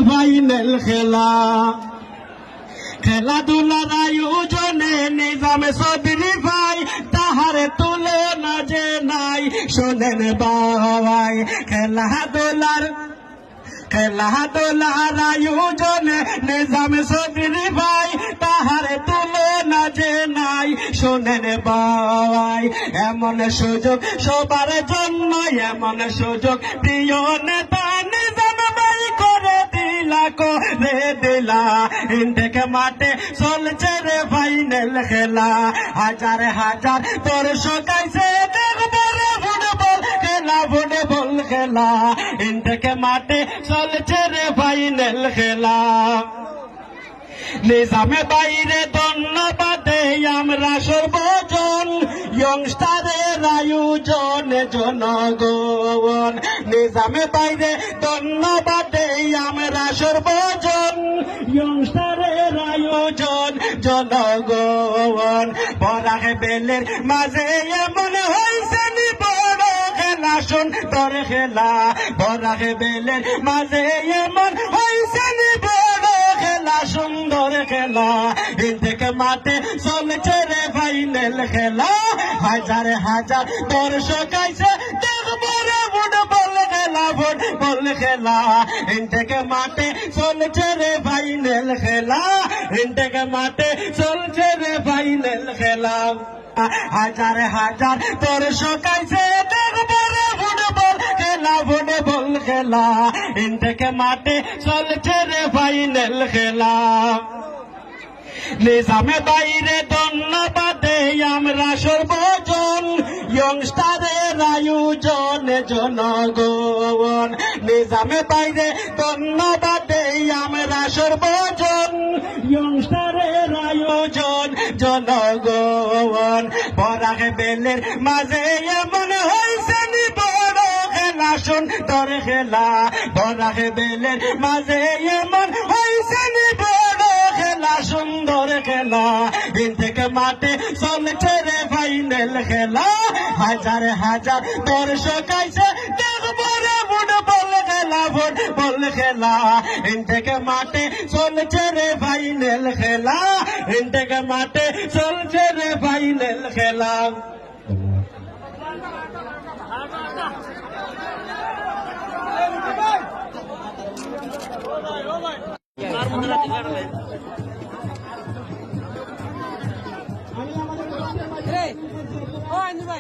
final খেলা খেলাধুলার আয়োজনে নিজামে চৌধুরী ভাই তাহারে তুলনা যে নাই শোনেন ভাই খেলাধুলার আয়োজনে নিজামে চৌধুরী ভাই তাহারে তুলনা যে নাই শোনেন ভাই এমন সুযোগ সবার জন্য এমন সুযোগ প্রিয় নেতা নিজাম ভাই করে দিলা ইন্টেক মাঠে চলছে রে ফাইনাল খেলা হাজার হাজার দর্শক আইছে দেখবো রে ফুটবল খেলা ইন্টেক মাঠে চলছে রে ফাইনাল খেলা নিজামে বাইরে ধন্যবাদে আমরা সর্বজন ইয়ংস্টারের আয়োজনে জনগণ নিজামে বাইরে ধন্যবাদে আমরা সর্বজন ইয়ংস্টারের আয়োজন জনগণ বরাহে বেলের মাঝে এমন হয়েছে নি বড় খেলা সুন্দর খেলা বরাহে বেলের মাঝে এমন হয়েছে নি বড় খেলা সুন্দর খেলা ইন্টেক মাঠে চলছে রে ফাইনাল খেলা হাজার হাজার দর্শক আইছে দেখবো রে ফুটবল খেলা ইন্টেক মাঠে চলছে রে ফাইনাল খেলা ইন্টেক মাঠে চলছে রে ফাইনাল খেলা হাজার হাজার দর্শক আইছে দেখবো রে ফুটবল খেলা ইন্টেক মাঠে চলছে রে ফাইনাল খেলা নিজামে বাইরে ধন্যবাদে আমরা সর্বজন ইয়ংস্টারের আয়োজনে জনগণ নিজামে বাইরে ধন্যবাদে আমরা সর্বজন ইয়ংস্টারের আয়োজন জনগণ বরাহে বেলের মাঝে এমন হয়েছে নি বড় খেলা সুন্দর খেলা বরাহে বেলের মাঝে এমন হয়েছে নি বড় খেলা সুন্দর খেলা ইন্টেক মাঠে চলছে রে ফাইনাল খেলা হাজার হাজার দর্শক আইছে দেখবো রে ফুটবল খেলা ইন্টেক মাঠে চলছে রে ফাইনাল খেলা ইন্টেক মাঠে চলছে রে ফাইনাল খেলা ভাই